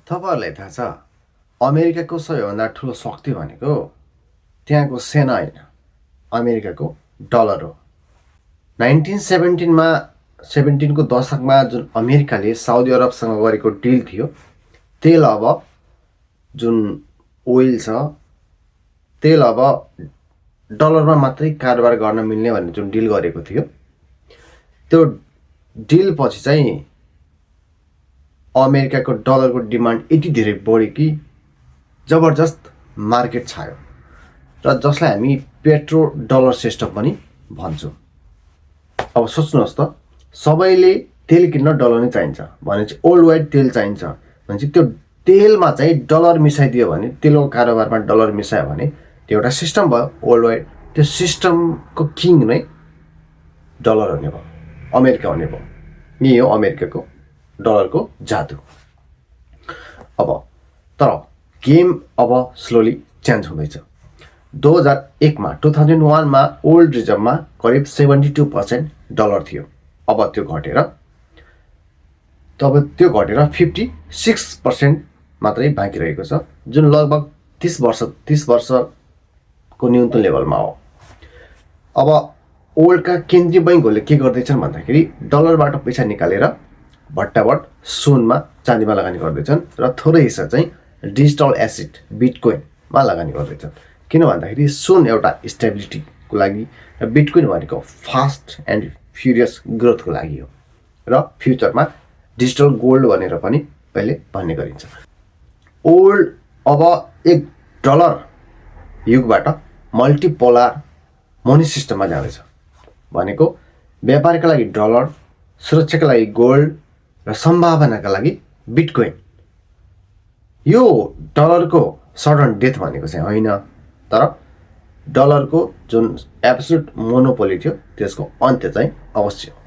तपाईहरुलाई थाहा छ अमेरिकाको सबैभन्दा ठुलो शक्ति भनेको त्यहाँको सेना होइन, अमेरिकाको डलर हो। 1917 को दशकमा जुन अमेरिकाले साउदी अरबसँग गरेको डिल थियो, तेल अब जुन ओइल छ तेल अब डलरमा मात्रै कारोबार गर्न मिल्ने भन्ने जुन डिल गरेको थियो, त्यो डिल पछि चाहिँ अमेरिकाको डलरको डिमान्ड यति धेरै बढ्यो कि जबरजस्त मार्केट छायो र जसलाई हामी पेट्रो डलर सिस्टम पनि भन्छौँ। अब सोच्नुहोस् त, सबैले तेल किन्न डलर नै चाहिन्छ भनेपछि वर्ल्ड वाइड तेल चाहिन्छ भनेपछि त्यो तेलमा चाहिँ डलर मिसाइदियो भने, तेलको कारोबारमा डलर मिसायो भने त्यो एउटा सिस्टम भयो वर्ल्ड वाइड। त्यो सिस्टमको किङ नै डलर हुने भयो, अमेरिका हुने भयो। यही हो अमेरिकाको डलरको जादु। अब तर गेम अब स्लोली चेन्ज हुँदैछ। 2001 मा ओल्ड रिजर्भमा करिब 72% डलर थियो। अब त्यो घटेर 56% मात्रै बाँकी रहेको छ, जुन लगभग 30 वर्षको न्यूनतम लेभलमा हो। अब वर्ल्डका केन्द्रीय बैंकहरूले के गर्दैछन् भन्दाखेरि डलरबाट पैसा निकालेर भट्टाभट सुनमा, चाँदीमा लगानी गर्दैछन् र थोरै हिस्सा चाहिँ डिजिटल एसेट बिटकोइनमा लगानी गर्दैछन्। किन भन्दाखेरि सुन एउटा स्टेबिलिटीको लागि र बिटकोइन भनेको फास्ट एन्ड फ्युरियस ग्रोथको लागि हो र फ्युचरमा डिजिटल गोल्ड भनेर पनि अहिले भन्ने गरिन्छ। ओल्ड अब एक डलर युगबाट मल्टिपोलर मनी सिस्टममा जाँदैछ। भनेको व्यापारका लागि डलर, सुरक्षाका लागि गोल्ड र सम्भावनाका लागि बिटकोइन। यो डलरको सडन डेथ भनेको चाहिँ होइन, तर डलरको जुन एब्सोल्युट मोनोपोली थियो त्यसको अन्त्य चाहिँ अवश्य हो।